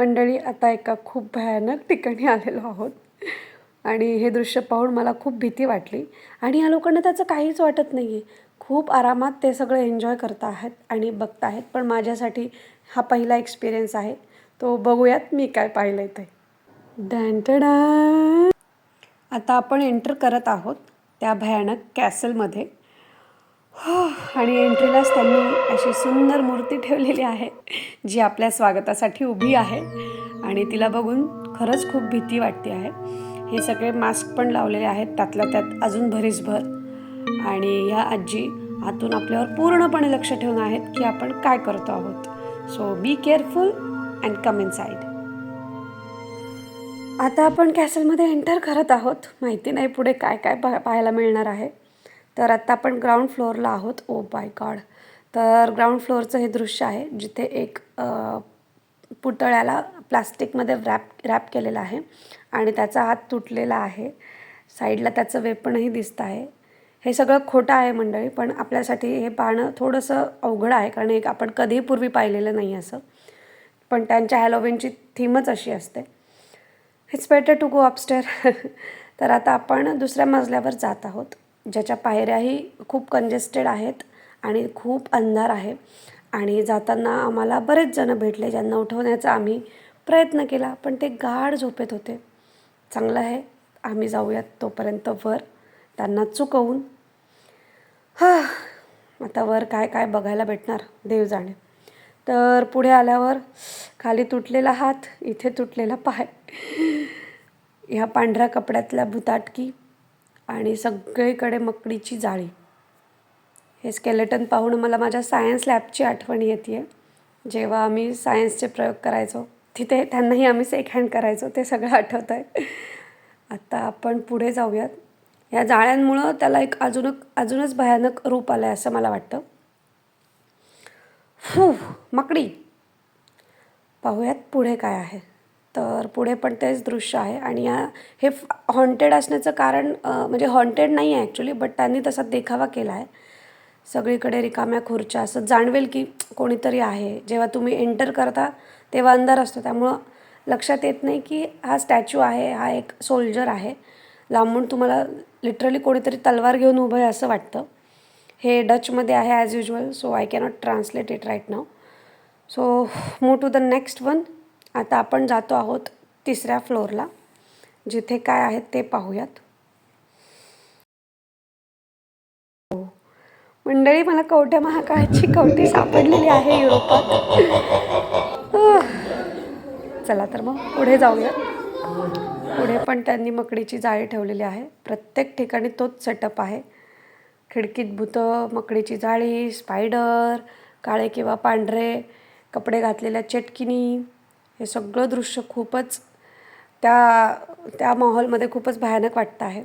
मंडळी, आता एका खूप भयानक ठिकाणी आलेलो आहोत आणि हे दृश्य पाहून मला खूप भीती वाटली. आणि या लोकांना त्याचं काहीच वाटत नाही आहे. खूप आरामात ते सगळं एन्जॉय करत आहेत आणि बघत आहेत. पण माझ्यासाठी हा पहिला एक्सपिरियन्स आहे. तो बघूयात मी काय पाहिलं ते. डॅन. आता आपण एंटर करत आहोत त्या भयानक कॅसलमध्ये. आणि एंट्रीलाच त्यांनी अशी सुंदर मूर्ती ठेवलेली आहे जी आपल्या स्वागतासाठी उभी आहे आणि तिला बघून खरंच खूप भीती वाटते आहे. हे सगळे मास्क पण लावलेले आहेत, त्यातल्या त्यात अजून भरीसभर. आणि ह्या आजी आतून आपल्यावर पूर्णपणे लक्ष ठेवून आहेत की आपण काय करतो आहोत. So be careful and come in side. आता आपण कॅसलमध्ये एंटर करत आहोत. माहिती नाही पुढे काय काय पाहायला मिळणार आहे. तर आत्ता आपण ग्राउंड फ्लोअरला आहोत. ओ बाय गॉड. तर ग्राउंड फ्लोअरचं हे दृश्य आहे जिथे एक पुतळ्याला प्लास्टिकमध्ये रॅप केलेलं आहे आणि त्याचा हात तुटलेला आहे. साईडला त्याचं वेपणही दिसतं आहे. हे सगळं खोटं आहे मंडळी, पण आपल्यासाठी हे पाहणं थोडंसं अवघड आहे कारण एक आपण कधीही पूर्वी पाहिलेलं नाही असं. पण त्यांच्या हॅलोविनची थीमच अशी असते. It's better to go upstair. तर आता आपण दुसऱ्या मजल्यावर जात आहोत, ज्याच्या पायऱ्याही खूप कंजेस्टेड आहेत आणि खूप अंधार आहे. आणि जाताना आम्हाला बरेच जण भेटले ज्यांना उठवण्याचा आम्ही प्रयत्न केला, पण ते गाढ झोपेत होते. चांगलं आहे आम्ही जाऊयात तोपर्यंत वर, त्यांना चुकवून. आता वर काय काय बघायला भेटणार देव जाणे. तर पुढे आल्यावर खाली तुटलेला हात, इथे तुटलेला पाय, ह्या पांढऱ्या कपड्यातल्या भुताटकी आणि सगळीकडे मकडीची जाळी. हे स्केलेटन पाहून मला माझ्या सायन्स लॅबची आठवण येते आहे. जेव्हा आम्ही सायन्सचे प्रयोग करायचो तिथे त्यांनाही आम्ही सेक हँड करायचो, ते सगळं आठवतं आहे. आता आपण पुढे जाऊयात. या जाळ्यांमुळं त्याला एक अजूनच भयानक रूप आलं आहे असं मला वाटतं. मकडी. पाहूयात पुढे काय आहे. तर पुढे पण तेच दृश्य आहे आणि हे हॉन्टेड असण्याचं कारण म्हणजे हॉन्टेड नाही आहे ॲक्च्युली, बट त्यांनी तसा देखावा केला आहे. सगळीकडे रिकाम्या खुर्च्या, असं जाणवेल की कोणीतरी आहे. जेव्हा तुम्ही एंटर करता तेव्हा अंधार असतो, त्यामुळं लक्षात येत नाही की हा स्टॅच्यू आहे, हा एक सोल्जर आहे. लांबून तुम्हाला लिटरली कोणीतरी तलवार घेऊन उभं आहे असं वाटतं. हे डचमध्ये आहे as usual, so I cannot translate it right now. So move to the next one. आता आपण जातो आहोत तिसऱ्या फ्लोअरला, जिथे काय आहेत ते पाहूयात. मंडळी, मला कवठ्या महाकाळाची कवटी सापडलेली आहे युरोपात. चला तर मग पुढे जाऊया. पुढे पण त्यांनी मकडीची जाळी ठेवलेली आहे. प्रत्येक ठिकाणी तोच सेटअप आहे. खिडकीत भूतं, मकडीची जाळी, स्पायडर, काळे किंवा पांढरे कपडे घातलेल्या चेटकिनी. हे सगळं दृश्य खूपच त्या माहोलमध्ये खूपच भयानक वाटतं आहे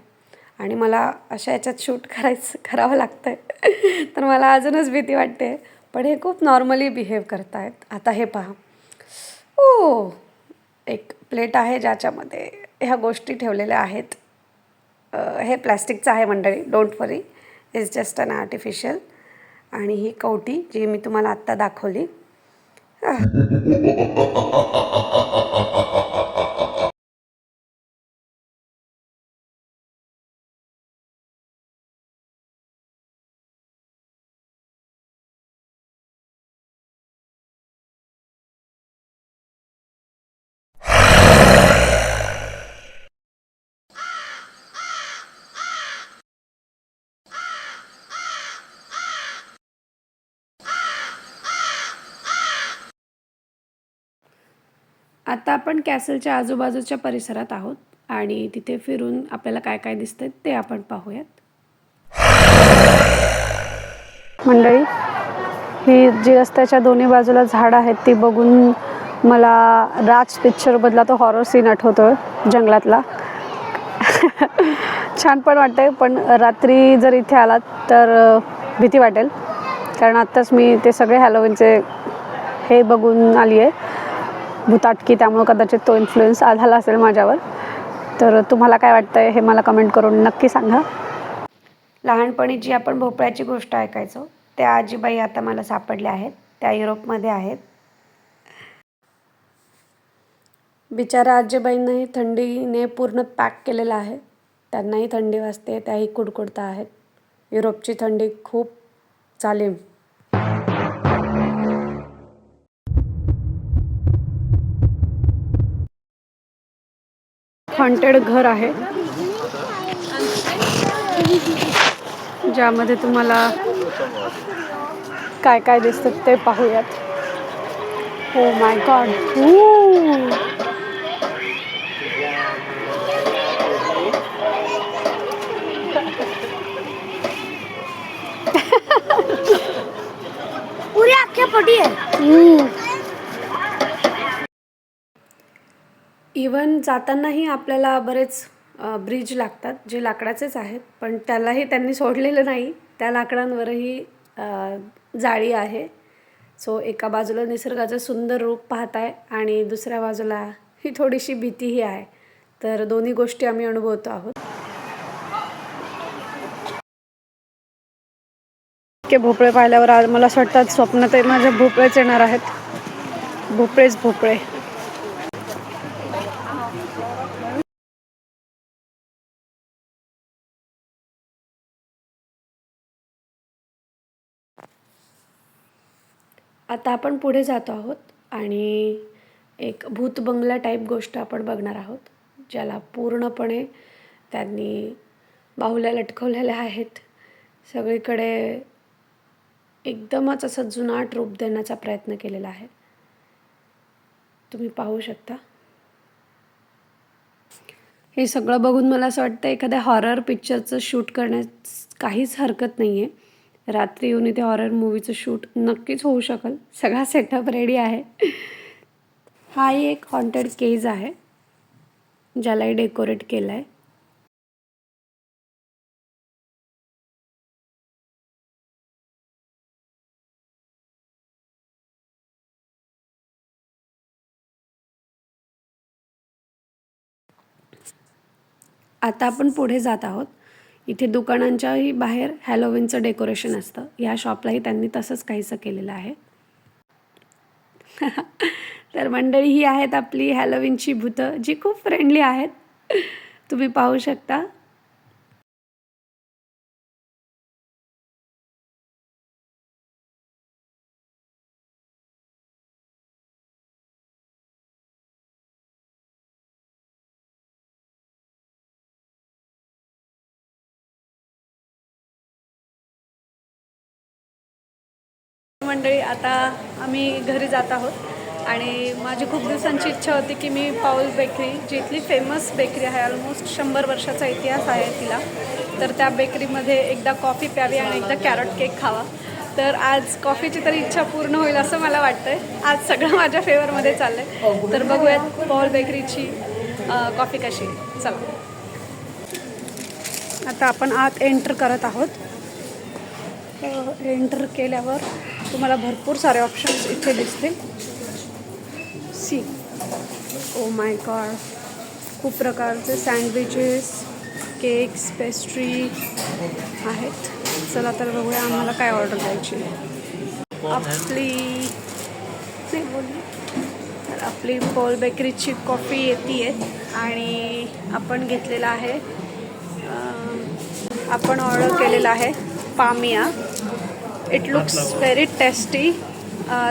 आणि मला अशा याच्यात शूट करावं लागतं आहे. तर मला अजूनच भीती वाटते, पण हे खूप नॉर्मली बिहेव करत आहेत. आता हे पहा. एक प्लेट आहे ज्याच्यामध्ये ह्या गोष्टी ठेवलेल्या आहेत. हे प्लॅस्टिकचं आहे मंडळी, don't worry, it's just an artificial. आणि ही कवटी जी मी तुम्हाला आत्ता दाखवली. आता आपण कॅसलच्या आजूबाजूच्या परिसरात आहोत आणि तिथे फिरून आपल्याला काय काय दिसतंय ते आपण पाहूयात. मंडळी, ही जी रस्त्याच्या दोन्ही बाजूला झाडं आहेत ती बघून मला राज पिक्चरमधला तो हॉरर सीन आठवतोय जंगलातला. छान पण वाटतंय, पण रात्री जर इथे आलात तर भीती वाटेल, कारण आत्ताच मी ते सगळे हॅलोविनचे हे बघून आली आहे भूताटकी, त्यामुळं कदाचित तो इन्फ्लुएन्स आला असेल माझ्यावर. तर तुम्हाला काय वाटतंय हे मला कमेंट करून नक्की सांगा. लहानपणी जी आपण भोपळ्याची गोष्ट ऐकायचो त्या आजीबाई आता मला सापडल्या आहेत. त्या युरोपमध्ये आहेत. बिचारा आजीबाईंनाही थंडीने पूर्ण पॅक केलेलं आहे. त्यांनाही थंडी वाजते, त्याही कुडकुडता आहेत. युरोपची थंडी खूप चालीम. हॉन्टेड घर आहे ज्यामध्ये तुम्हाला काय काय दिसतं ते पाहूयात. Oh my God. पुरी अख्ख्या पटी आहे. इवन जातानाही आपल्याला बरेच ब्रिज लागतात जे लाकडाचेच आहेत, पण त्यालाही त्यांनी सोडलेलं नाही. त्या लाकडांवरही जाळी आहे. सो एका बाजूला निसर्गाचं सुंदर रूप पाहताय आणि दुसऱ्या बाजूला ही थोडीशी भीतीही आहे. तर दोन्ही गोष्टी आम्ही अनुभवतो आहोत. इतके भोपळे पाहिल्यावर आज मला असं वाटतं स्वप्नात माझ्या भोपळेच येणार आहेत. भोपळेच भोपळे. आता आपण पुढे जातो आहोत आणि एक भूत बंगला टाईप गोष्ट आपण बघणार आहोत, ज्याला पूर्णपणे त्यांनी बाहुल्या लटकवलेल्या आहेत. सगळीकडे एकदमच असं जुनाट रूप देण्याचा प्रयत्न केलेला आहे. तुम्ही पाहू शकता. हे सगळं बघून मला असं वाटतं एखाद्या हॉरर पिक्चरचं शूट करण्यास काहीच हरकत नाही आहे. रात्री येऊन इथे हॉरर मूवीचं शूट नक्कीच होऊ शकेल. सगळा सेटअप रेडी आहे. हाही एक हॉन्टेड केज आहे ज्यालाही डेकोरेट केलं आहे. आता आपण पुढे जात आहोत. इथे दुकानांच्याही बाहेर हॅलोविनचं डेकोरेशन असतं. या शॉपलाही त्यांनी तसंच काहीसं केलेलं आहे. तर मंडळी ही आहेत आपली हॅलोविनची भूतं, जी खूप फ्रेंडली आहेत. तुम्ही पाहू शकता. मंडळी आता आम्ही घरी जात आहोत आणि माझी खूप दिवसांची इच्छा होती की मी पाऊल बेकरी, जी इथली फेमस बेकरी आहे, ऑलमोस्ट 100 वर्षाचा इतिहास आहे तिला, तर त्या बेकरीमध्ये एकदा कॉफी प्यावी आणि एकदा कॅरट केक खावा. तर आज कॉफीची तरी इच्छा पूर्ण होईल असं मला वाटतंय. आज सगळं माझ्या फेवरमध्ये चाललं आहे. तर बघूयात पाऊल बेकरीची कॉफी कशी. चला आता आपण आत एंटर करत आहोत. एंटर केल्यावर तुम्हाला भरपूर सारे ऑप्शन्स इथे दिसतील. सी, ओ माय गॉड, खूप प्रकारचे सँडविचेस, केक्स, पेस्ट्री आहेत. चला तर बघूया आम्हाला काय ऑर्डर द्यायची. आपली पॉल बेकरीची कॉफी येते आणि आपण घेतलेला आहे, आपण ऑर्डर केलेला आहे पामिया. It looks very tasty.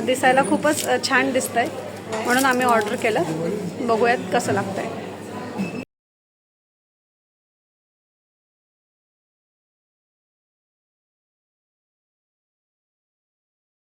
दिसायला खूपच छान दिसतंय म्हणून आम्ही ऑर्डर केलं. बघूयात कसं लागतंय.